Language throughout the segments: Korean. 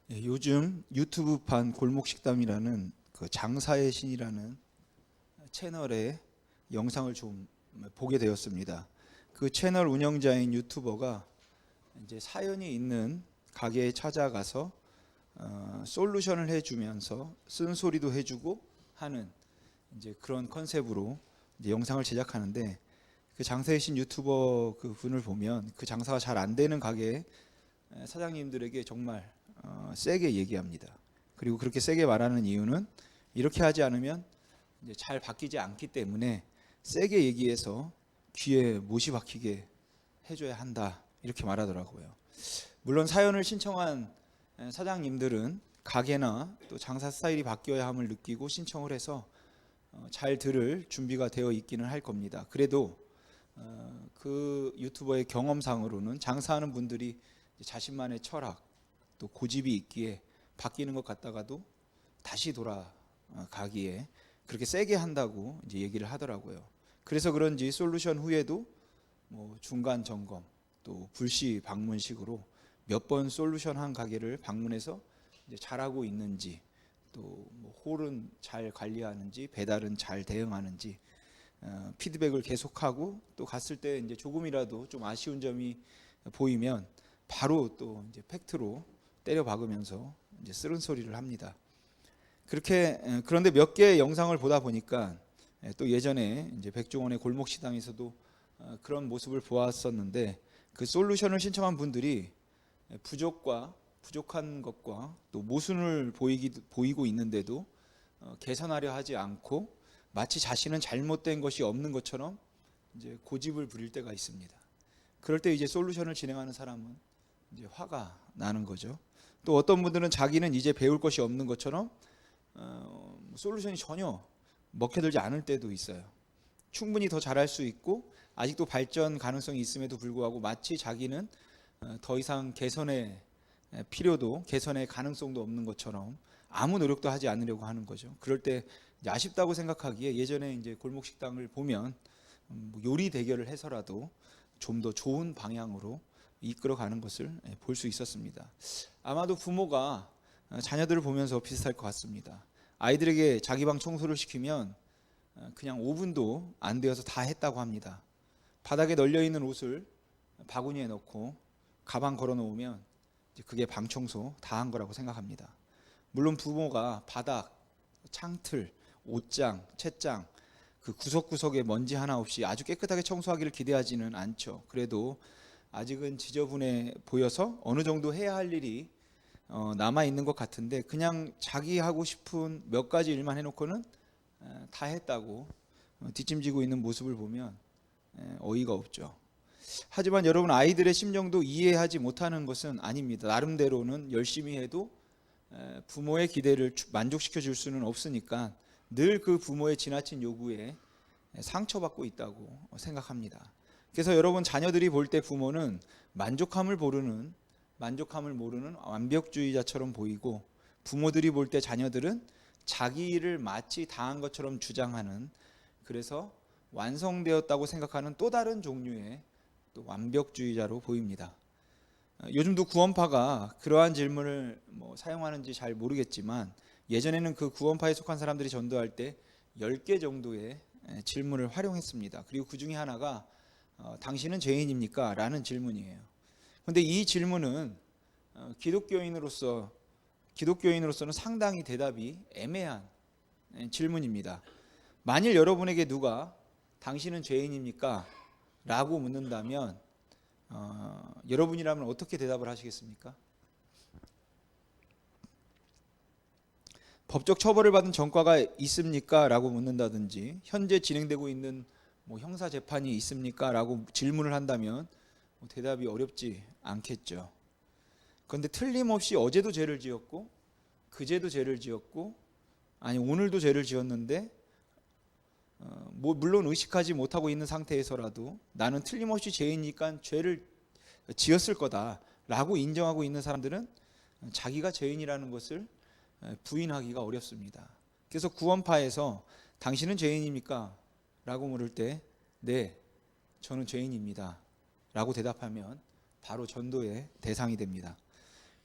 요즘 유튜브판 골목식당이라는 그 장사의 신이라는 채널에 영상을 좀 보게 되었습니다. 그 채널 운영자인 유튜버가 이제 사연이 있는 가게에 찾아가서 솔루션을 해주면서 쓴소리도 해주고 하는 이제 그런 컨셉으로 이제 영상을 제작하는데, 그 장사의 신 유튜버 그 분을 보면 그 장사가 잘 안 되는 가게 사장님들에게 정말 세게 얘기합니다. 그리고 그렇게 세게 말하는 이유는 이렇게 하지 않으면 이제 잘 바뀌지 않기 때문에 세게 얘기해서 귀에 못이 박히게 해줘야 한다, 이렇게 말하더라고요. 물론 사연을 신청한 사장님들은 가게나 또 장사 스타일이 바뀌어야 함을 느끼고 신청을 해서 잘 들을 준비가 되어 있기는 할 겁니다. 그래도 그 유튜버의 경험상으로는 장사하는 분들이 자신만의 철학 또 고집이 있기에 바뀌는 것 같다가도 다시 돌아가기에 그렇게 세게 한다고 이제 얘기를 하더라고요. 그래서 그런지 솔루션 후에도 뭐 중간 점검 또 불시 방문식으로 몇 번 솔루션 한 가게를 방문해서 이제 잘하고 있는지, 또 뭐 홀은 잘 관리하는지 배달은 잘 대응하는지 피드백을 계속하고, 또 갔을 때 이제 조금이라도 좀 아쉬운 점이 보이면 바로 또 이제 팩트로 때려 박으면서 이제 쓰는 소리를 합니다. 그렇게 그런데 몇 개의 영상을 보다 보니까 또 예전에 이제 백종원의 골목 식당에서도 그런 모습을 보았었는데, 그 솔루션을 신청한 분들이 부족한 것과 또 모순을 보이고 있는데도 개선하려 하지 않고 마치 자신은 잘못된 것이 없는 것처럼 이제 고집을 부릴 때가 있습니다. 그럴 때 이제 솔루션을 진행하는 사람은 이제 화가 나는 거죠. 또 어떤 분들은 자기는 이제 배울 것이 없는 것처럼 솔루션이 전혀 먹혀들지 않을 때도 있어요. 충분히 더 잘할 수 있고 아직도 발전 가능성이 있음에도 불구하고 마치 자기는 더 이상 개선의 필요도 개선의 가능성도 없는 것처럼 아무 노력도 하지 않으려고 하는 거죠. 그럴 때 이제 아쉽다고 생각하기에 예전에 이제 골목 식당을 보면 뭐 요리 대결을 해서라도 좀 더 좋은 방향으로 이끌어가는 것을 볼 수 있었습니다. 아마도 부모가 자녀들을 보면서 비슷할 것 같습니다. 아이들에게 자기 방 청소를 시키면 그냥 5분도 안 되어서 다 했다고 합니다. 바닥에 널려 있는 옷을 바구니에 넣고 가방 걸어 놓으면 그게 방 청소 다 한 거라고 생각합니다. 물론 부모가 바닥, 창틀, 옷장, 책장 그 구석구석에 먼지 하나 없이 아주 깨끗하게 청소하기를 기대하지는 않죠. 그래도 아직은 지저분해 보여서 어느 정도 해야 할 일이 남아 있는 것 같은데, 그냥 자기 하고 싶은 몇 가지 일만 해놓고는 다 했다고 뒷짐지고 있는 모습을 보면 어이가 없죠. 하지만 여러분, 아이들의 심정도 이해하지 못하는 것은 아닙니다. 나름대로는 열심히 해도 부모의 기대를 만족시켜 줄 수는 없으니까 늘 그 부모의 지나친 요구에 상처받고 있다고 생각합니다. 그래서 여러분, 자녀들이 볼 때 부모는 만족함을 모르는 완벽주의자처럼 보이고, 부모들이 볼 때 자녀들은 자기 일을 마치 다한 것처럼 주장하는, 그래서 완성되었다고 생각하는 또 다른 종류의 또 완벽주의자로 보입니다. 요즘도 구원파가 그러한 질문을 사용하는지 잘 모르겠지만, 예전에는 그 구원파에 속한 사람들이 전도할 때 10개 정도의 질문을 활용했습니다. 그리고 그 중에 하나가 당신은 죄인입니까? 라는 질문이에요. 그런데 이 질문은 기독교인으로서는 상당히 대답이 애매한 질문입니다. 만일 여러분에게 누가 당신은 죄인입니까? 라고 묻는다면 여러분이라면 어떻게 대답을 하시겠습니까? 법적 처벌을 받은 전과가 있습니까? 라고 묻는다든지, 현재 진행되고 있는 형사 재판이 있습니까? 라고 질문을 한다면 대답이 어렵지 않겠죠. 그런데 틀림없이 어제도 죄를 지었고 그제도 죄를 지었고 아니 오늘도 죄를 지었는데 물론 의식하지 못하고 있는 상태에서라도 나는 틀림없이 죄인이니까 죄를 지었을 거다라고 인정하고 있는 사람들은 자기가 죄인이라는 것을 부인하기가 어렵습니다. 그래서 구원파에서 당신은 죄인입니까? 라고 물을 때 네, 저는 죄인입니다 라고 대답하면 바로 전도의 대상이 됩니다.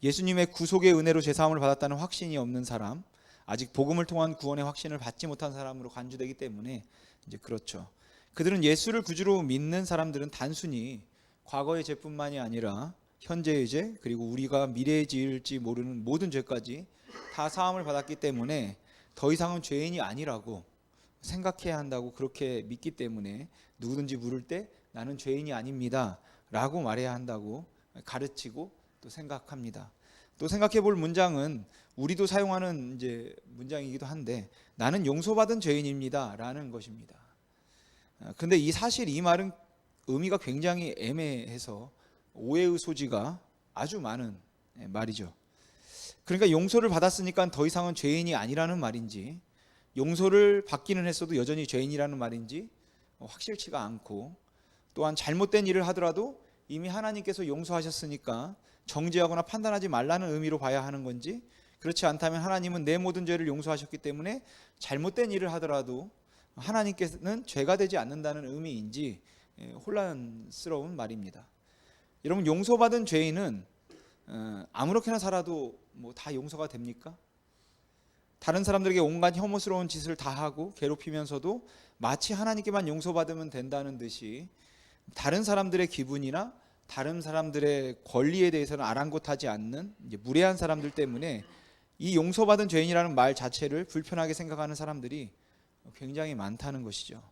예수님의 구속의 은혜로 죄사함을 받았다는 확신이 없는 사람, 아직 복음을 통한 구원의 확신을 받지 못한 사람으로 간주되기 때문에 이제 그렇죠. 그들은 예수를 구주로 믿는 사람들은 단순히 과거의 죄뿐만이 아니라 현재의 죄, 그리고 우리가 미래에 지을지 모르는 모든 죄까지 다 사함을 받았기 때문에 더 이상은 죄인이 아니라고 생각해야 한다고 그렇게 믿기 때문에 누구든지 물을 때 나는 죄인이 아닙니다 라고 말해야 한다고 가르치고 또 생각합니다. 또 생각해 볼 문장은 우리도 사용하는 이제 문장이기도 한데, 나는 용서받은 죄인입니다 라는 것입니다. 그런데 이 말은 의미가 굉장히 애매해서 오해의 소지가 아주 많은 말이죠. 그러니까 용서를 받았으니까 더 이상은 죄인이 아니라는 말인지, 용서를 받기는 했어도 여전히 죄인이라는 말인지 확실치가 않고, 또한 잘못된 일을 하더라도 이미 하나님께서 용서하셨으니까 정죄하거나 판단하지 말라는 의미로 봐야 하는 건지, 그렇지 않다면 하나님은 내 모든 죄를 용서하셨기 때문에 잘못된 일을 하더라도 하나님께서는 죄가 되지 않는다는 의미인지 혼란스러운 말입니다. 여러분, 용서받은 죄인은 아무렇게나 살아도 뭐 다 용서가 됩니까? 다른 사람들에게 온갖 혐오스러운 짓을 다 하고 괴롭히면서도 마치 하나님께만 용서받으면 된다는 듯이 다른 사람들의 기분이나 다른 사람들의 권리에 대해서는 아랑곳하지 않는 이제 무례한 사람들 때문에 이 용서받은 죄인이라는 말 자체를 불편하게 생각하는 사람들이 굉장히 많다는 것이죠.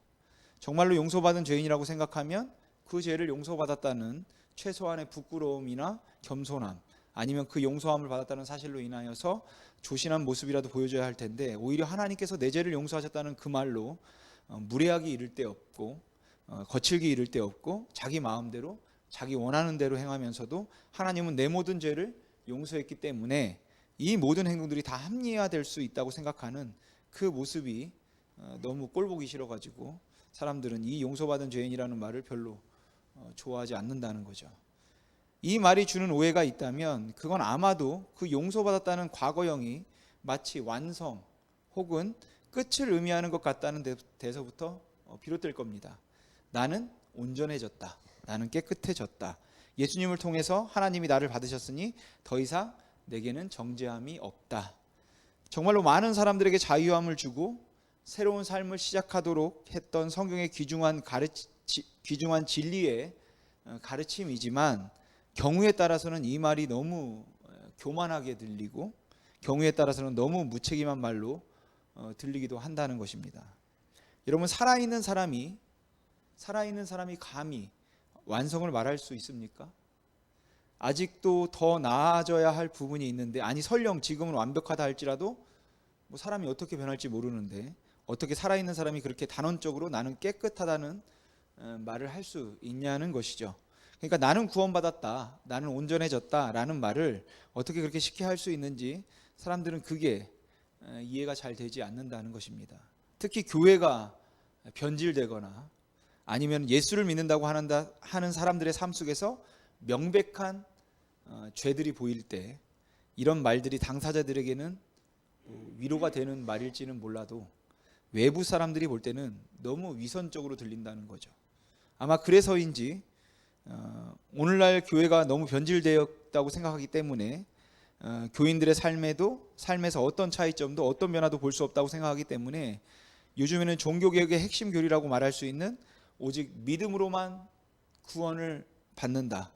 정말로 용서받은 죄인이라고 생각하면 그 죄를 용서받았다는 최소한의 부끄러움이나 겸손함, 아니면 그 용서함을 받았다는 사실로 인하여서 조신한 모습이라도 보여줘야 할 텐데, 오히려 하나님께서 내 죄를 용서하셨다는 그 말로 무례하기 이를 데 없고 거칠기 이를 데 없고 자기 마음대로 자기 원하는 대로 행하면서도 하나님은 내 모든 죄를 용서했기 때문에 이 모든 행동들이 다 합리화될 수 있다고 생각하는 그 모습이 너무 꼴보기 싫어가지고 사람들은 이 용서받은 죄인이라는 말을 별로 좋아하지 않는다는 거죠. 이 말이 주는 오해가 있다면 그건 아마도 그 용서받았다는 과거형이 마치 완성 혹은 끝을 의미하는 것 같다는 데서부터 비롯될 겁니다. 나는 온전해졌다, 나는 깨끗해졌다, 예수님을 통해서 하나님이 나를 받으셨으니 더 이상 내게는 정죄함이 없다. 정말로 많은 사람들에게 자유함을 주고 새로운 삶을 시작하도록 했던 성경의 귀중한 진리의 가르침이지만, 경우에 따라서는 이 말이 너무 교만하게 들리고 경우에 따라서는 너무 무책임한 말로 들리기도 한다는 것입니다. 여러분, 살아있는 사람이 감히 완성을 말할 수 있습니까? 아직도 더 나아져야 할 부분이 있는데, 아니 설령 지금은 완벽하다 할지라도 뭐 사람이 어떻게 변할지 모르는데 어떻게 살아있는 사람이 그렇게 단언적으로 나는 깨끗하다는 말을 할 수 있냐는 것이죠. 그러니까 나는 구원받았다, 나는 온전해졌다 라는 말을 어떻게 그렇게 쉽게 할 수 있는지 사람들은 그게 이해가 잘 되지 않는다는 것입니다. 특히 교회가 변질되거나 아니면 예수를 믿는다고 하는 사람들의 삶 속에서 명백한 죄들이 보일 때 이런 말들이 당사자들에게는 위로가 되는 말일지는 몰라도 외부 사람들이 볼 때는 너무 위선적으로 들린다는 거죠. 아마 그래서인지 오늘날 교회가 너무 변질되었다고 생각하기 때문에 교인들의 삶에서 어떤 차이점도 어떤 변화도 볼 수 없다고 생각하기 때문에 요즘에는 종교개혁의 핵심 교리라고 말할 수 있는 오직 믿음으로만 구원을 받는다,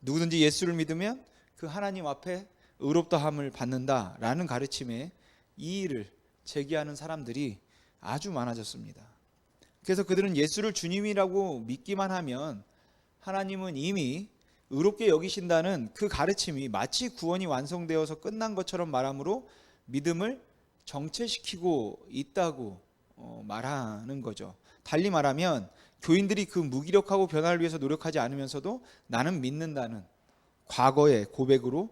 누구든지 예수를 믿으면 그 하나님 앞에 의롭다함을 받는다라는 가르침에 이의를 제기하는 사람들이 아주 많아졌습니다. 그래서 그들은 예수를 주님이라고 믿기만 하면 하나님은 이미 의롭게 여기신다는 그 가르침이 마치 구원이 완성되어서 끝난 것처럼 말함으로 믿음을 정체시키고 있다고 말하는 거죠. 달리 말하면 교인들이 그 무기력하고 변화를 위해서 노력하지 않으면서도 나는 믿는다는 과거의 고백으로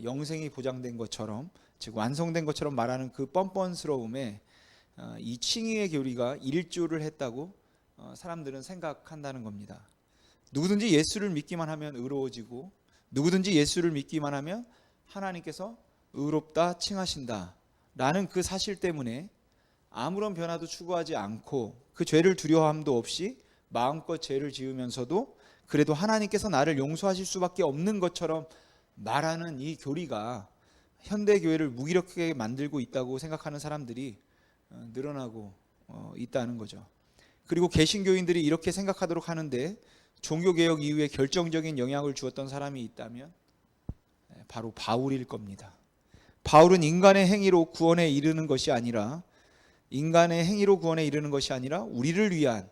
영생이 보장된 것처럼, 즉 완성된 것처럼 말하는 그 뻔뻔스러움에 이 칭의의 교리가 일조를 했다고 사람들은 생각한다는 겁니다. 누구든지 예수를 믿기만 하면 의로워지고 누구든지 예수를 믿기만 하면 하나님께서 의롭다 칭하신다 라는 그 사실 때문에 아무런 변화도 추구하지 않고 그 죄를 두려워함도 없이 마음껏 죄를 지으면서도 그래도 하나님께서 나를 용서하실 수밖에 없는 것처럼 말하는 이 교리가 현대 교회를 무기력하게 만들고 있다고 생각하는 사람들이 늘어나고 있다는 거죠. 그리고 개신교인들이 이렇게 생각하도록 하는데 종교개혁 이후에 결정적인 영향을 주었던 사람이 있다면 바로 바울일 겁니다. 바울은 인간의 행위로 구원에 이르는 것이 아니라 우리를 위한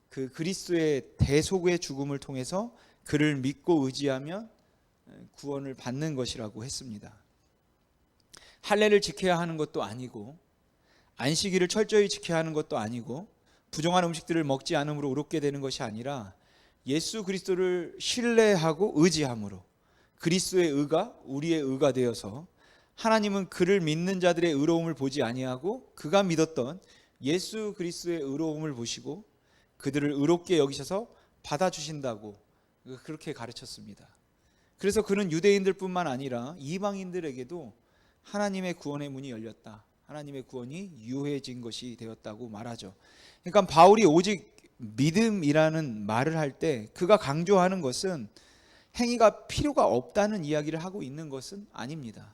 그 그리스도의 대속의 죽음을 통해서 그를 믿고 의지하면 구원을 받는 것이라고 했습니다. 할례를 지켜야 하는 것도 아니고 안식일을 철저히 지켜야 하는 것도 아니고 부정한 음식들을 먹지 않음으로 의롭게 되는 것이 아니라 예수 그리스도를 신뢰하고 의지함으로 그리스도의 의가 우리의 의가 되어서 하나님은 그를 믿는 자들의 의로움을 보지 아니하고 그가 믿었던 예수 그리스도의 의로움을 보시고 그들을 의롭게 여기셔서 받아주신다고 그렇게 가르쳤습니다. 그래서 그는 유대인들뿐만 아니라 이방인들에게도 하나님의 구원의 문이 열렸다. 하나님의 구원이 유효해진 것이 되었다고 말하죠. 그러니까 바울이 오직 믿음이라는 말을 할 때 그가 강조하는 것은 행위가 필요가 없다는 이야기를 하고 있는 것은 아닙니다.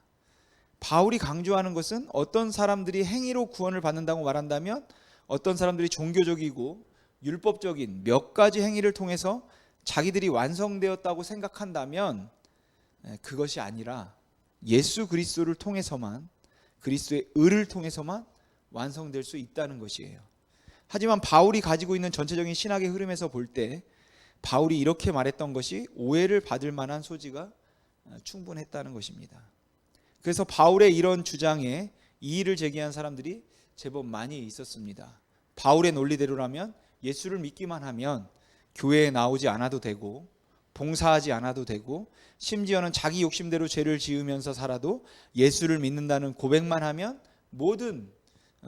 바울이 강조하는 것은 어떤 사람들이 행위로 구원을 받는다고 말한다면 어떤 사람들이 종교적이고 율법적인 몇 가지 행위를 통해서 자기들이 완성되었다고 생각한다면 그것이 아니라 예수 그리스도를 통해서만 그리스도의 의를 통해서만 완성될 수 있다는 것이에요. 하지만 바울이 가지고 있는 전체적인 신학의 흐름에서 볼 때 바울이 이렇게 말했던 것이 오해를 받을 만한 소지가 충분했다는 것입니다. 그래서 바울의 이런 주장에 이의를 제기한 사람들이 제법 많이 있었습니다. 바울의 논리대로라면 예수를 믿기만 하면 교회에 나오지 않아도 되고 봉사하지 않아도 되고 심지어는 자기 욕심대로 죄를 지으면서 살아도 예수를 믿는다는 고백만 하면 모든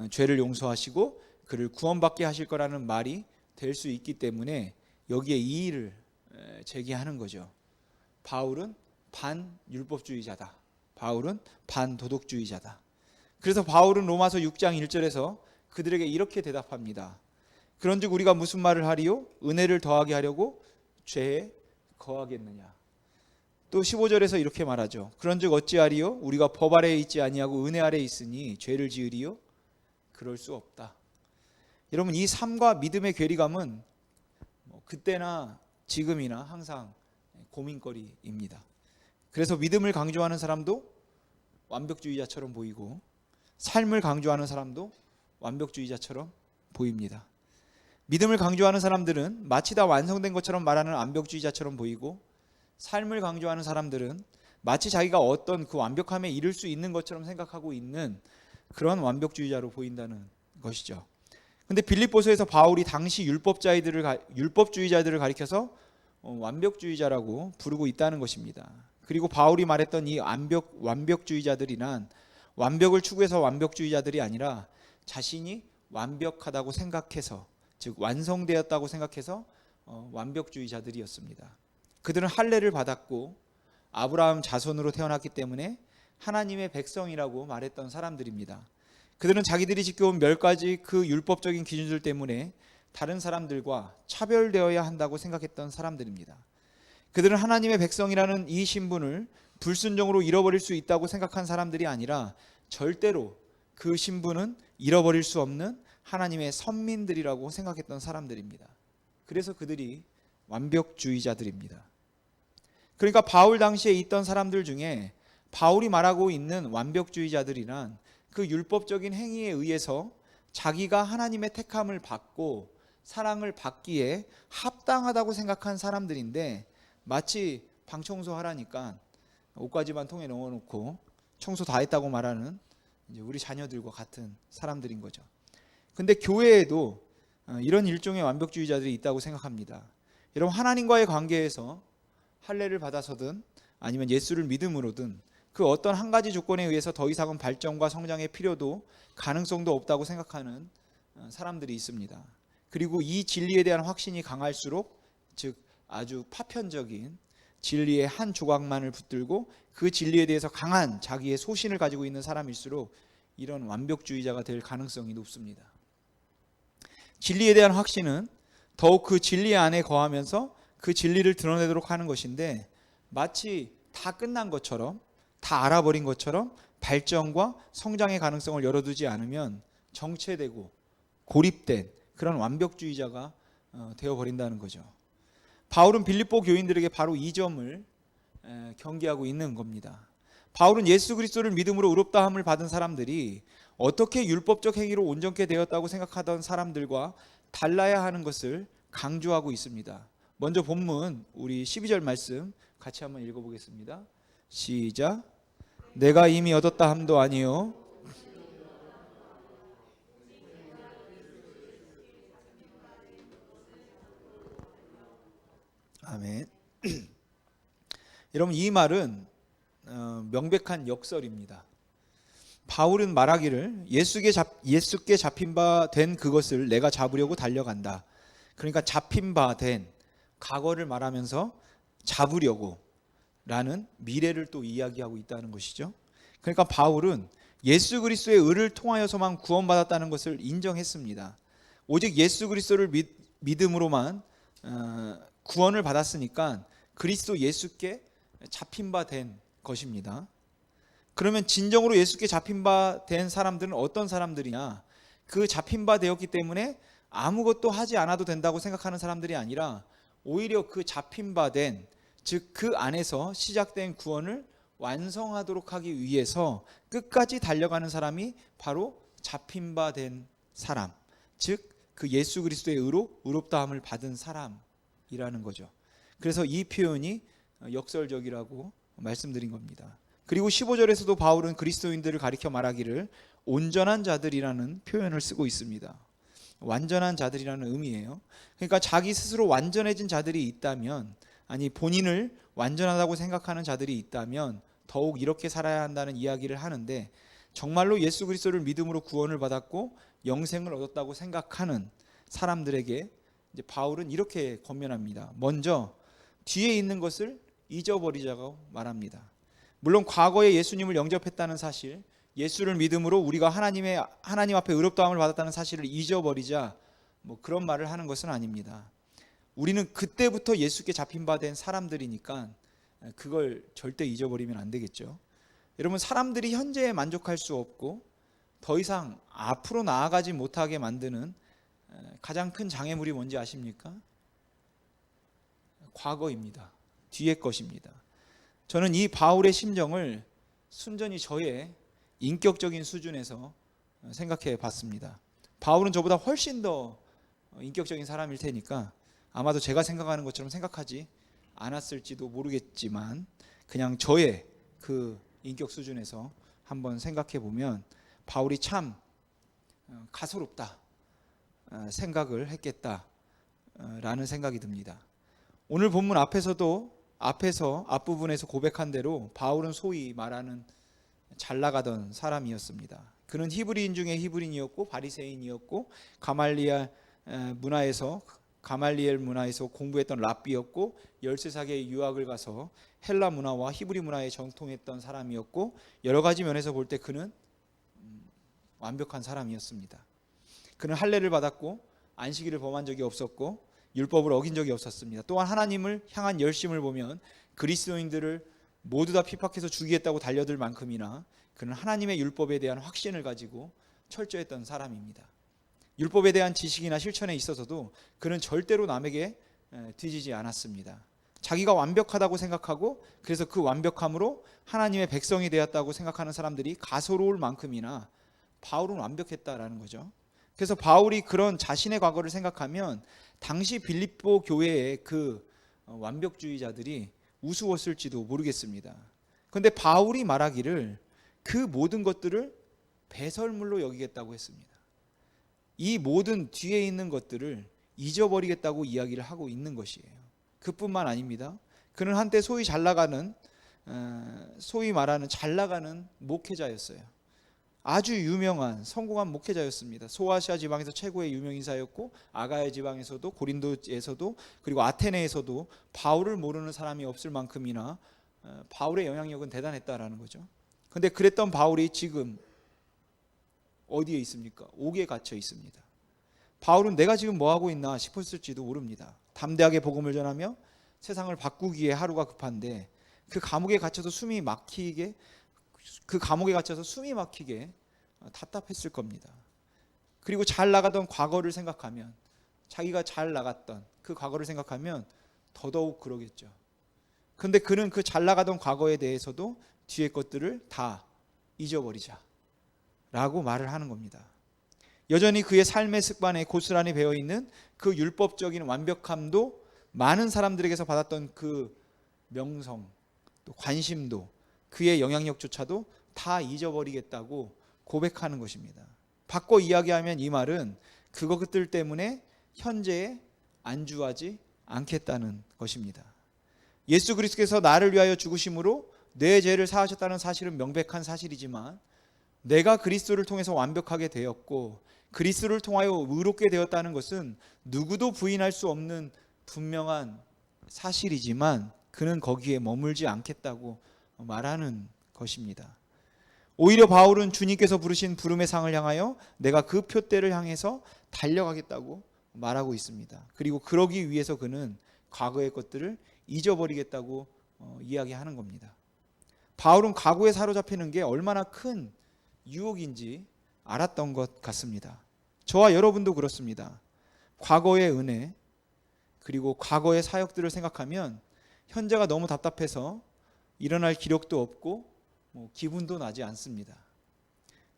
죄를 용서하시고 그를 구원받게 하실 거라는 말이 될 수 있기 때문에 여기에 이의를 제기하는 거죠. 바울은 반율법주의자다. 바울은 반도덕주의자다. 그래서 바울은 로마서 6장 1절에서 그들에게 이렇게 대답합니다. 그런즉 우리가 무슨 말을 하리요? 은혜를 더하게 하려고 죄에 거하겠느냐. 또 15절에서 이렇게 말하죠. 그런즉 어찌하리요? 우리가 법 아래에 있지 아니하고 은혜 아래에 있으니 죄를 지으리요? 그럴 수 없다. 여러분, 이 삶과 믿음의 괴리감은 그때나 지금이나 항상 고민거리입니다. 그래서 믿음을 강조하는 사람도 완벽주의자처럼 보이고 삶을 강조하는 사람도 완벽주의자처럼 보입니다. 믿음을 강조하는 사람들은 마치 다 완성된 것처럼 말하는 완벽주의자처럼 보이고 삶을 강조하는 사람들은 마치 자기가 어떤 그 완벽함에 이를 수 있는 것처럼 생각하고 있는 그런 완벽주의자로 보인다는 것이죠. 근데 빌립보서에서 바울이 당시 율법주의자들을 가리켜서 완벽주의자라고 부르고 있다는 것입니다. 그리고 바울이 말했던 이 완벽주의자들이란 완벽을 추구해서 완벽주의자들이 아니라 자신이 완벽하다고 생각해서 즉 완성되었다고 생각해서 완벽주의자들이었습니다. 그들은 할례를 받았고 아브라함 자손으로 태어났기 때문에 하나님의 백성이라고 말했던 사람들입니다. 그들은 자기들이 지켜온 몇 가지 그 율법적인 기준들 때문에 다른 사람들과 차별되어야 한다고 생각했던 사람들입니다. 그들은 하나님의 백성이라는 이 신분을 불순종으로 잃어버릴 수 있다고 생각한 사람들이 아니라 절대로 그 신분은 잃어버릴 수 없는 하나님의 선민들이라고 생각했던 사람들입니다. 그래서 그들이 완벽주의자들입니다. 그러니까 바울 당시에 있던 사람들 중에 바울이 말하고 있는 완벽주의자들이란 그 율법적인 행위에 의해서 자기가 하나님의 택함을 받고 사랑을 받기에 합당하다고 생각한 사람들인데 마치 방 청소하라니까 옷가지만 통에 넣어놓고 청소 다 했다고 말하는 이제 우리 자녀들과 같은 사람들인 거죠. 근데 교회에도 이런 일종의 완벽주의자들이 있다고 생각합니다. 여러분, 하나님과의 관계에서 할례를 받아서든 아니면 예수를 믿음으로든 그 어떤 한 가지 조건에 의해서 더 이상은 발전과 성장의 필요도 가능성도 없다고 생각하는 사람들이 있습니다. 그리고 이 진리에 대한 확신이 강할수록 즉 아주 파편적인 진리의 한 조각만을 붙들고 그 진리에 대해서 강한 자기의 소신을 가지고 있는 사람일수록 이런 완벽주의자가 될 가능성이 높습니다. 진리에 대한 확신은 더욱 그 진리 안에 거하면서 그 진리를 드러내도록 하는 것인데 마치 다 끝난 것처럼, 다 알아버린 것처럼 발전과 성장의 가능성을 열어두지 않으면 정체되고 고립된 그런 완벽주의자가 되어버린다는 거죠. 바울은 빌립보 교인들에게 바로 이 점을 경계하고 있는 겁니다. 바울은 예수 그리스도를 믿음으로 의롭다함을 받은 사람들이 어떻게 율법적 행위로 온전케 되었다고 생각하던 사람들과 달라야 하는 것을 강조하고 있습니다. 먼저 본문 우리 12절 말씀 같이 한번 읽어보겠습니다. 시작. 내가 이미 얻었다 함도 아니요 아멘. 여러분, 이 말은 명백한 역설입니다. 바울은 말하기를 예수께 잡힌 바 된 그것을 내가 잡으려고 달려간다. 그러니까 잡힌 바 된 과거를 말하면서 잡으려고 라는 미래를 또 이야기하고 있다는 것이죠. 그러니까 바울은 예수 그리스도의 의를 통하여서만 구원받았다는 것을 인정했습니다. 오직 예수 그리스도를 믿음으로만 구원을 받았으니까 그리스도 예수께 잡힌 바 된 것입니다. 그러면 진정으로 예수께 잡힌 바 된 사람들은 어떤 사람들이냐? 그 잡힌 바 되었기 때문에 아무것도 하지 않아도 된다고 생각하는 사람들이 아니라 오히려 그 잡힌 바 된, 즉 그 안에서 시작된 구원을 완성하도록 하기 위해서 끝까지 달려가는 사람이 바로 잡힌 바 된 사람, 즉 그 예수 그리스도의 의로 의롭다함을 받은 사람이라는 거죠. 그래서 이 표현이 역설적이라고 말씀드린 겁니다. 그리고 15절에서도 바울은 그리스도인들을 가리켜 말하기를 온전한 자들이라는 표현을 쓰고 있습니다. 완전한 자들이라는 의미예요. 그러니까 자기 스스로 완전해진 자들이 있다면, 아니 본인을 완전하다고 생각하는 자들이 있다면 더욱 이렇게 살아야 한다는 이야기를 하는데, 정말로 예수 그리스도를 믿음으로 구원을 받았고 영생을 얻었다고 생각하는 사람들에게 이제 바울은 이렇게 권면합니다. 먼저 뒤에 있는 것을 잊어버리자고 말합니다. 물론 과거에 예수님을 영접했다는 사실, 예수를 믿음으로 우리가 하나님 앞에 의롭다함을 받았다는 사실을 잊어버리자, 뭐 그런 말을 하는 것은 아닙니다. 우리는 그때부터 예수께 잡힌 바 된 사람들이니까 그걸 절대 잊어버리면 안 되겠죠. 여러분, 사람들이 현재에 만족할 수 없고 더 이상 앞으로 나아가지 못하게 만드는 가장 큰 장애물이 뭔지 아십니까? 과거입니다. 뒤의 것입니다. 저는 이 바울의 심정을 순전히 저의 인격적인 수준에서 생각해 봤습니다. 바울은 저보다 훨씬 더 인격적인 사람일 테니까 아마도 제가 생각하는 것처럼 생각하지 않았을지도 모르겠지만, 그냥 저의 그 인격 수준에서 한번 생각해 보면 바울이 참 가소롭다 생각을 했겠다라는 생각이 듭니다. 오늘 본문 앞부분에서 고백한 대로 바울은 소위 말하는 잘 나가던 사람이었습니다. 그는 히브리인 중에 히브리인이었고 바리새인이었고 가말리엘 문화에서 공부했던 랍비였고 13살에 유학을 가서 헬라 문화와 히브리 문화에 정통했던 사람이었고, 여러 가지 면에서 볼 때 그는 완벽한 사람이었습니다. 그는 할례를 받았고 안식일을 범한 적이 없었고 율법을 어긴 적이 없었습니다. 또한 하나님을 향한 열심을 보면 그리스도인들을 모두 다 핍박해서 죽이겠다고 달려들 만큼이나 그는 하나님의 율법에 대한 확신을 가지고 철저했던 사람입니다. 율법에 대한 지식이나 실천에 있어서도 그는 절대로 남에게 뒤지지 않았습니다. 자기가 완벽하다고 생각하고 그래서 그 완벽함으로 하나님의 백성이 되었다고 생각하는 사람들이 가소로울 만큼이나 바울은 완벽했다라는 거죠. 그래서 바울이 그런 자신의 과거를 생각하면 당시 빌립보 교회의 그 완벽주의자들이 우스웠을지도 모르겠습니다. 그런데 바울이 말하기를 그 모든 것들을 배설물로 여기겠다고 했습니다. 이 모든 뒤에 있는 것들을 잊어버리겠다고 이야기를 하고 있는 것이에요. 그뿐만 아닙니다. 그는 한때 소위 말하는 잘 나가는 목회자였어요. 아주 유명한 성공한 목회자였습니다. 소아시아 지방에서 최고의 유명 인사였고 아가야 지방에서도 고린도에서도 그리고 아테네에서도 바울을 모르는 사람이 없을 만큼이나 바울의 영향력은 대단했다라는 거죠. 그런데 그랬던 바울이 지금 어디에 있습니까? 옥에 갇혀 있습니다. 바울은 내가 지금 뭐 하고 있나 싶었을지도 모릅니다. 담대하게 복음을 전하며 세상을 바꾸기에 하루가 급한데 그 감옥에 갇혀서 숨이 막히게 답답했을 겁니다. 그리고 잘 나가던 과거를 생각하면, 자기가 잘 나갔던 그 과거를 생각하면 더더욱 그러겠죠. 그런데 그는 그 잘 나가던 과거에 대해서도 뒤의 것들을 다 잊어버리자 라고 말을 하는 겁니다. 여전히 그의 삶의 습관에 고스란히 배어있는 그 율법적인 완벽함도, 많은 사람들에게서 받았던 그 명성, 또 관심도, 그의 영향력조차도 다 잊어버리겠다고 고백하는 것입니다. 바꿔 이야기하면 이 말은 그것들 때문에 현재에 안주하지 않겠다는 것입니다. 예수 그리스도께서 나를 위하여 죽으심으로 내 죄를 사하셨다는 사실은 명백한 사실이지만, 내가 그리스도를 통해서 완벽하게 되었고 그리스도를 통하여 의롭게 되었다는 것은 누구도 부인할 수 없는 분명한 사실이지만, 그는 거기에 머물지 않겠다고 말하는 것입니다. 오히려 바울은 주님께서 부르신 부름의 상을 향하여 내가 그 표대를 향해서 달려가겠다고 말하고 있습니다. 그리고 그러기 위해서 그는 과거의 것들을 잊어버리겠다고 이야기하는 겁니다. 바울은 과거에 사로잡히는 게 얼마나 큰 유혹인지 알았던 것 같습니다. 저와 여러분도 그렇습니다. 과거의 은혜, 그리고 과거의 사역들을 생각하면 현재가 너무 답답해서 일어날 기력도 없고 기분도 나지 않습니다.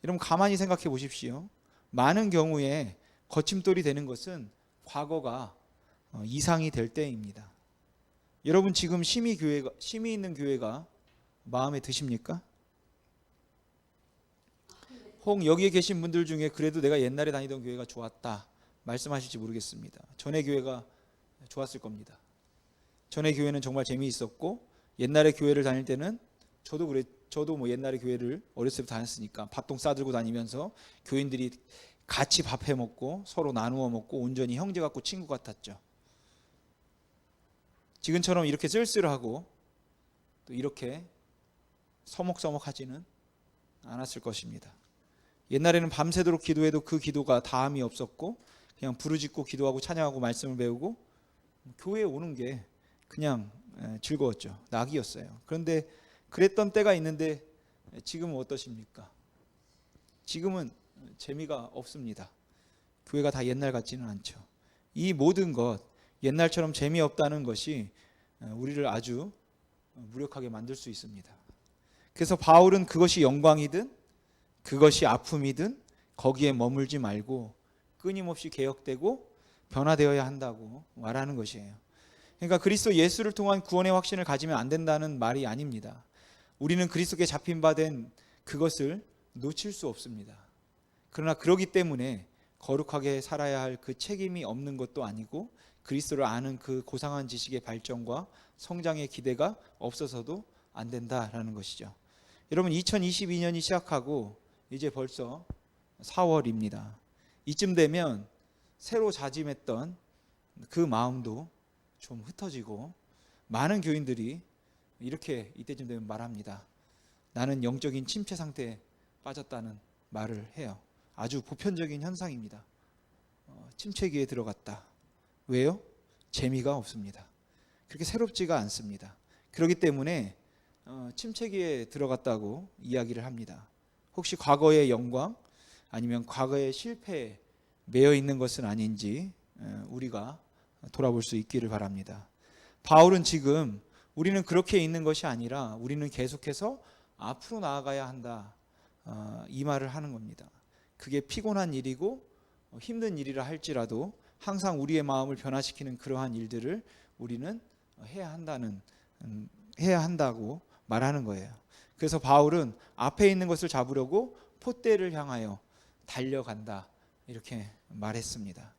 여러분 가만히 생각해 보십시오. 많은 경우에 거침돌이 되는 것은 과거가 이상이 될 때입니다. 여러분 지금 심히 있는 교회가 마음에 드십니까? 혹 여기에 계신 분들 중에 그래도 내가 옛날에 다니던 교회가 좋았다 말씀하실지 모르겠습니다. 전에 교회가 좋았을 겁니다. 전에 교회는 정말 재미있었고, 옛날에 교회를 다닐 때는 저도 옛날에 교회를 어렸을 때 다녔으니까 밥통 싸들고 다니면서 교인들이 같이 밥 해 먹고 서로 나누어 먹고 온전히 형제 같고 친구 같았죠. 지금처럼 이렇게 쓸쓸하고 또 이렇게 서먹서먹하지는 않았을 것입니다. 옛날에는 밤새도록 기도해도 그 기도가 다함이 없었고, 그냥 부르짖고 기도하고 찬양하고 말씀을 배우고 교회에 오는 게 그냥 즐거웠죠. 낙이었어요. 그런데 그랬던 때가 있는데 지금은 어떠십니까? 지금은 재미가 없습니다. 교회가 다 옛날 같지는 않죠. 이 모든 것, 옛날처럼 재미없다는 것이 우리를 아주 무력하게 만들 수 있습니다. 그래서 바울은 그것이 영광이든 그것이 아픔이든 거기에 머물지 말고 끊임없이 개혁되고 변화되어야 한다고 말하는 것이에요. 그러니까 그리스도 예수를 통한 구원의 확신을 가지면 안 된다는 말이 아닙니다. 우리는 그리스도께 잡힌 바 된 그것을 놓칠 수 없습니다. 그러나 그러기 때문에 거룩하게 살아야 할 그 책임이 없는 것도 아니고, 그리스도를 아는 그 고상한 지식의 발전과 성장의 기대가 없어서도 안 된다라는 것이죠. 여러분 2022년이 시작하고 이제 벌써 4월입니다. 이쯤 되면 새로 다짐했던 그 마음도 좀 흩어지고, 많은 교인들이 이렇게 이때쯤 되면 말합니다. 나는 영적인 침체 상태에 빠졌다는 말을 해요. 아주 보편적인 현상입니다. 침체기에 들어갔다. 왜요? 재미가 없습니다. 그렇게 새롭지가 않습니다. 그렇기 때문에 침체기에 들어갔다고 이야기를 합니다. 혹시 과거의 영광 아니면 과거의 실패에 매여 있는 것은 아닌지 우리가 돌아볼 수 있기를 바랍니다. 바울은 지금 우리는 그렇게 있는 것이 아니라 우리는 계속해서 앞으로 나아가야 한다, 이 말을 하는 겁니다. 그게 피곤한 일이고 힘든 일이라 할지라도 항상 우리의 마음을 변화시키는 그러한 일들을 우리는 해야 한다고 말하는 거예요. 그래서 바울은 앞에 있는 것을 잡으려고 포대를 향하여 달려간다, 이렇게 말했습니다.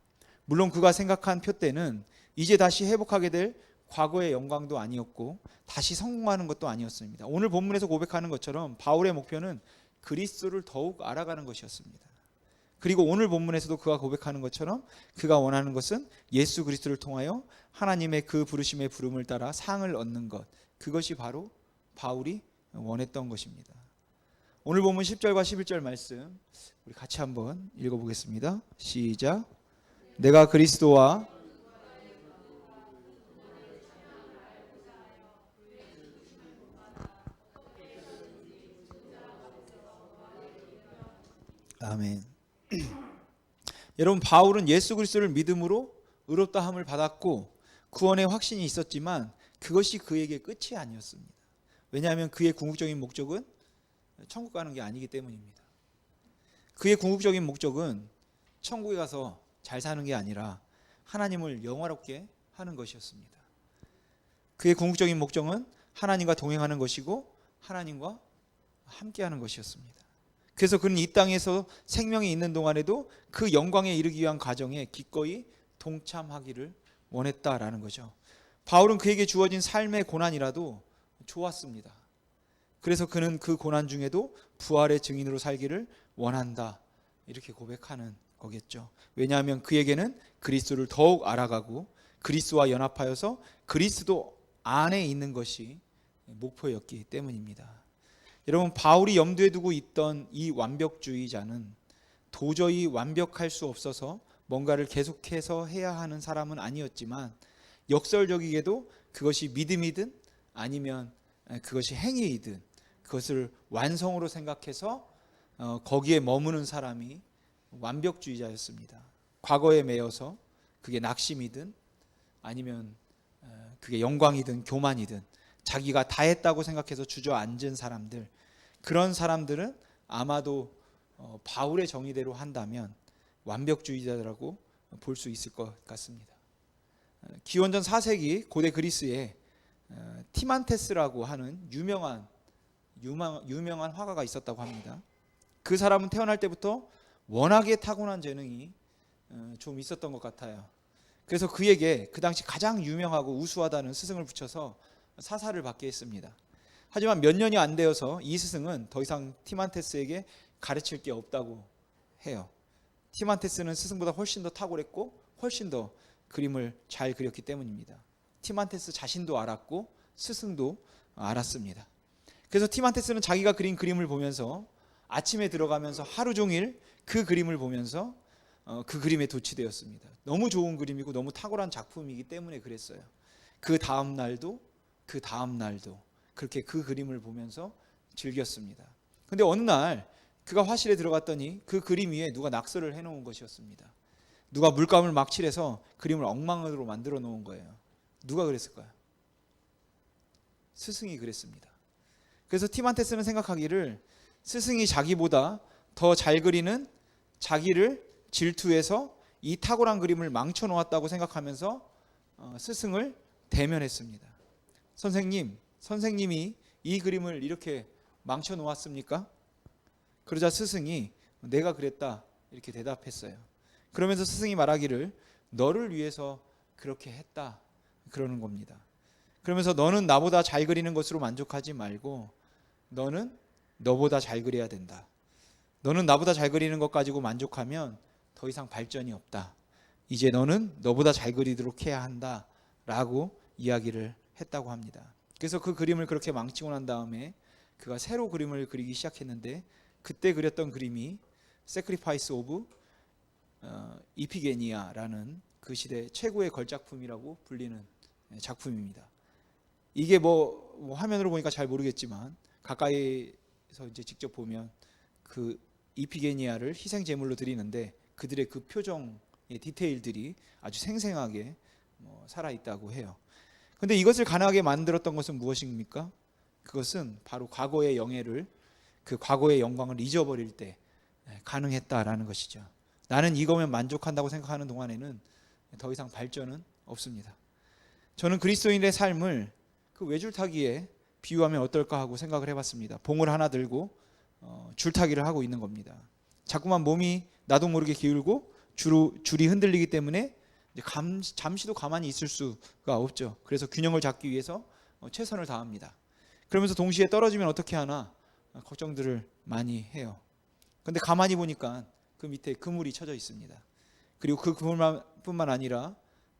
물론 그가 생각한 표대는 이제 다시 회복하게 될 과거의 영광도 아니었고 다시 성공하는 것도 아니었습니다. 오늘 본문에서 고백하는 것처럼 바울의 목표는 그리스도를 더욱 알아가는 것이었습니다. 그리고 오늘 본문에서도 그가 고백하는 것처럼 그가 원하는 것은 예수 그리스도를 통하여 하나님의 그 부르심의 부름을 따라 상을 얻는 것, 그것이 바로 바울이 원했던 것입니다. 오늘 본문 10절과 11절 말씀 우리 같이 한번 읽어보겠습니다. 시작. 내가 그리스도와 아멘. 여러분, 바울은 예수 그리스도를 믿음으로 의롭다함을 받았고 구원의 확신이 있었지만 그것이 그에게 끝이 아니었습니다. 왜냐하면 그의 궁극적인 목적은 천국 가는 게 아니기 때문입니다. 그의 궁극적인 목적은 천국에 가서 잘 사는 게 아니라 하나님을 영화롭게 하는 것이었습니다. 그의 궁극적인 목적은 하나님과 동행하는 것이고 하나님과 함께하는 것이었습니다. 그래서 그는 이 땅에서 생명이 있는 동안에도 그 영광에 이르기 위한 과정에 기꺼이 동참하기를 원했다라는 거죠. 바울은 그에게 주어진 삶의 고난이라도 좋았습니다. 그래서 그는 그 고난 중에도 부활의 증인으로 살기를 원한다, 이렇게 고백하는 거겠죠. 왜냐하면 그에게는 그리스도를 더욱 알아가고 그리스도와 연합하여서 그리스도 안에 있는 것이 목표였기 때문입니다. 여러분, 바울이 염두에 두고 있던 이 완벽주의자는 도저히 완벽할 수 없어서 뭔가를 계속해서 해야 하는 사람은 아니었지만 역설적이게도 그것이 믿음이든 아니면 그것이 행위이든 그것을 완성으로 생각해서 거기에 머무는 사람이 완벽주의자였습니다. 과거에 매여서 그게 낙심이든 아니면 그게 영광이든 교만이든 자기가 다 했다고 생각해서 주저앉은 사람들, 그런 사람들은 아마도 바울의 정의대로 한다면 완벽주의자라고 볼 수 있을 것 같습니다. 기원전 4세기 고대 그리스에 티만테스라고 하는 유명한 화가가 있었다고 합니다. 그 사람은 태어날 때부터 워낙에 타고난 재능이 좀 있었던 것 같아요. 그래서 그에게 그 당시 가장 유명하고 우수하다는 스승을 붙여서 사사를 받게 했습니다. 하지만 몇 년이 안 되어서 이 스승은 더 이상 티만테스에게 가르칠 게 없다고 해요. 티만테스는 스승보다 훨씬 더 탁월했고 훨씬 더 그림을 잘 그렸기 때문입니다. 티만테스 자신도 알았고 스승도 알았습니다. 그래서 티만테스는 자기가 그린 그림을 보면서 아침에 들어가면서 하루 종일 그 그림을 보면서 그 그림에 도취되었습니다. 너무 좋은 그림이고 너무 탁월한 작품이기 때문에 그랬어요. 그 다음 날도 그렇게 그 그림을 보면서 즐겼습니다. 근데 어느 날 그가 화실에 들어갔더니 그 그림 위에 누가 낙서를 해놓은 것이었습니다. 누가 물감을 막 칠해서 그림을 엉망으로 만들어 놓은 거예요. 누가 그랬을까요? 스승이 그랬습니다. 그래서 티만테스는 생각하기를 스승이 자기보다 더 잘 그리는 자기를 질투해서 이 탁월한 그림을 망쳐 놓았다고 생각하면서 스승을 대면했습니다. 선생님이 이 그림을 이렇게 망쳐 놓았습니까? 그러자 스승이 내가 그랬다, 이렇게 대답했어요. 그러면서 스승이 말하기를 너를 위해서 그렇게 했다, 그러는 겁니다. 그러면서 너는 나보다 잘 그리는 것으로 만족하지 말고 너는 너보다 잘 그려야 된다. 너는 나보다 잘 그리는 것 가지고 만족하면 더 이상 발전이 없다. 이제 너는 너보다 잘 그리도록 해야 한다, 라고 이야기를 했다고 합니다. 그래서 그 그림을 그렇게 망치고 난 다음에 그가 새로 그림을 그리기 시작했는데 그때 그렸던 그림이 Sacrifice of 이피게니아라는 그 시대 최고의 걸작품이라고 불리는 작품입니다. 이게 뭐 화면으로 보니까 잘 모르겠지만 가까이서 이제 직접 보면 그 이피게니아를 희생 제물로 드리는데 그들의 그 표정의 디테일들이 아주 생생하게 살아 있다고 해요. 근데 이것을 가능하게 만들었던 것은 무엇입니까? 그것은 바로 과거의 영예를, 그 과거의 영광을 잊어버릴 때 가능했다라는 것이죠. 나는 이거면 만족한다고 생각하는 동안에는 더 이상 발전은 없습니다. 저는 그리스도인의 삶을 그 외줄타기에 비유하면 어떨까 하고 생각을 해봤습니다. 봉을 하나 들고 줄타기를 하고 있는 겁니다. 자꾸만 몸이 나도 모르게 기울고 줄이 흔들리기 때문에 잠시도 가만히 있을 수가 없죠. 그래서 균형을 잡기 위해서 최선을 다합니다. 그러면서 동시에 떨어지면 어떻게 하나 걱정들을 많이 해요. 그런데 가만히 보니까 그 밑에 그물이 쳐져 있습니다. 그리고 그 그물뿐만 아니라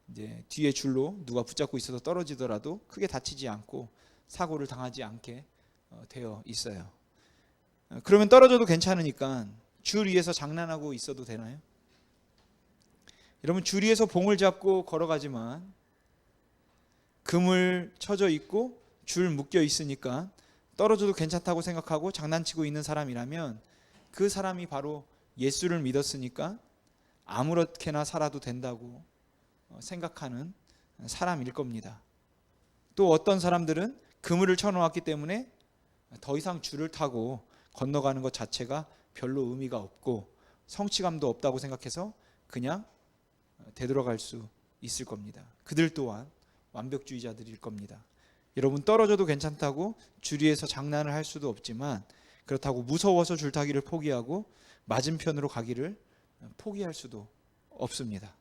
이제 뒤에 줄로 누가 붙잡고 있어서 떨어지더라도 크게 다치지 않고 사고를 당하지 않게 되어 있어요. 그러면 떨어져도 괜찮으니까 줄 위에서 장난하고 있어도 되나요? 여러분, 줄 위에서 봉을 잡고 걸어가지만 그물 쳐져 있고 줄 묶여 있으니까 떨어져도 괜찮다고 생각하고 장난치고 있는 사람이라면 그 사람이 바로 예수를 믿었으니까 아무렇게나 살아도 된다고 생각하는 사람일 겁니다. 또 어떤 사람들은 그물을 쳐놓았기 때문에 더 이상 줄을 타고 건너가는 것 자체가 별로 의미가 없고 성취감도 없다고 생각해서 그냥 되돌아갈 수 있을 겁니다. 그들 또한 완벽주의자들일 겁니다. 여러분, 떨어져도 괜찮다고 줄 위에서 장난을 할 수도 없지만 그렇다고 무서워서 줄타기를 포기하고 맞은편으로 가기를 포기할 수도 없습니다.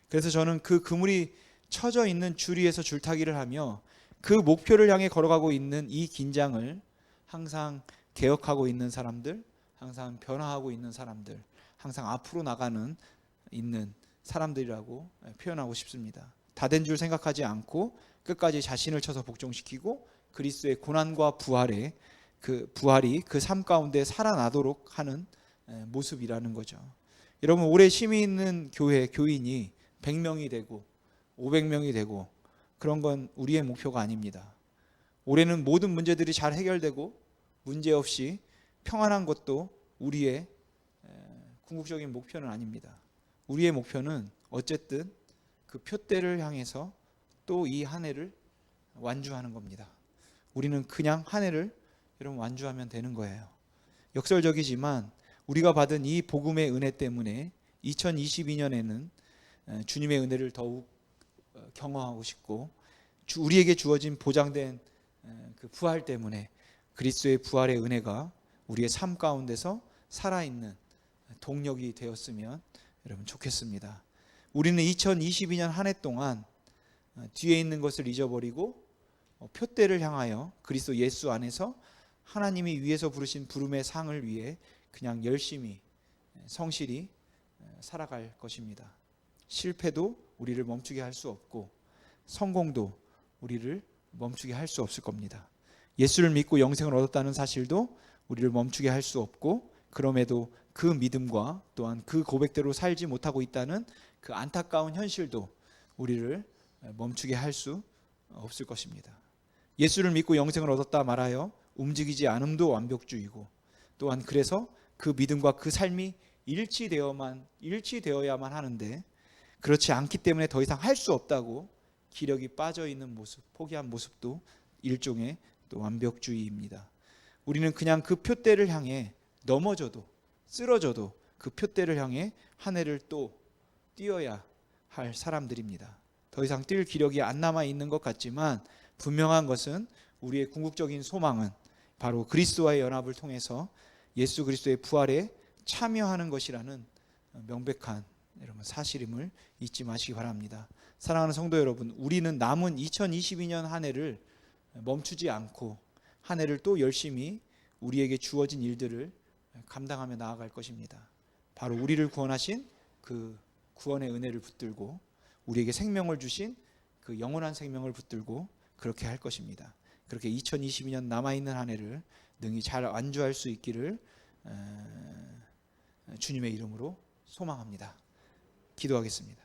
그래서 저는 그 그물이 쳐져 있는 줄 위에서 줄타기를 하며 그 목표를 향해 걸어가고 있는 이 긴장을 항상 개혁하고 있는 사람들, 항상 변화하고 있는 사람들, 항상 앞으로 나가는 있는 사람들이라고 표현하고 싶습니다. 다 된 줄 생각하지 않고 끝까지 자신을 쳐서 복종시키고 그리스도의 고난과 부활이 그 삶 가운데 살아나도록 하는 모습이라는 거죠. 여러분, 올해 심의 있는 교회 교인이 100명이 되고 500명이 되고 그런 건 우리의 목표가 아닙니다. 올해는 모든 문제들이 잘 해결되고 문제없이 평안한 것도 우리의 궁극적인 목표는 아닙니다. 우리의 목표는 어쨌든 그 표대를 향해서 또 이 한 해를 완주하는 겁니다. 우리는 그냥 한 해를 여러분 완주하면 되는 거예요. 역설적이지만 우리가 받은 이 복음의 은혜 때문에 2022년에는 주님의 은혜를 더욱 경험하고 싶고 우리에게 주어진 보장된 그 부활 때문에 그리스도의 부활의 은혜가 우리의 삶 가운데서 살아있는 동력이 되었으면 여러분 좋겠습니다. 우리는 2022년 한 해 동안 뒤에 있는 것을 잊어버리고 표대를 향하여 그리스도 예수 안에서 하나님이 위에서 부르신 부름의 상을 위해 그냥 열심히 성실히 살아갈 것입니다. 실패도 우리를 멈추게 할 수 없고 성공도 우리를 멈추게 할 수 없을 겁니다. 예수를 믿고 영생을 얻었다는 사실도 우리를 멈추게 할 수 없고 그럼에도 그 믿음과 또한 그 고백대로 살지 못하고 있다는 그 안타까운 현실도 우리를 멈추게 할 수 없을 것입니다. 예수를 믿고 영생을 얻었다 말하여 움직이지 않음도 완벽주의고 또한 그래서 그 믿음과 그 삶이 일치되어야만 하는데 그렇지 않기 때문에 더 이상 할 수 없다고 기력이 빠져 있는 모습, 포기한 모습도 일종의 또 완벽주의입니다. 우리는 그냥 그 표대를 향해 넘어져도 쓰러져도 그 표대를 향해 한 해를 또 뛰어야 할 사람들입니다. 더 이상 뛸 기력이 안 남아 있는 것 같지만 분명한 것은 우리의 궁극적인 소망은 바로 그리스도와의 연합을 통해서 예수 그리스도의 부활에 참여하는 것이라는 명백한 여러분 사실임을 잊지 마시기 바랍니다. 사랑하는 성도 여러분, 우리는 남은 2022년 한 해를 멈추지 않고 한 해를 또 열심히 우리에게 주어진 일들을 감당하며 나아갈 것입니다. 바로 우리를 구원하신 그 구원의 은혜를 붙들고 우리에게 생명을 주신 그 영원한 생명을 붙들고 그렇게 할 것입니다. 그렇게 2022년 남아있는 한 해를 능히 잘 완주할 수 있기를 주님의 이름으로 소망합니다. 기도하겠습니다.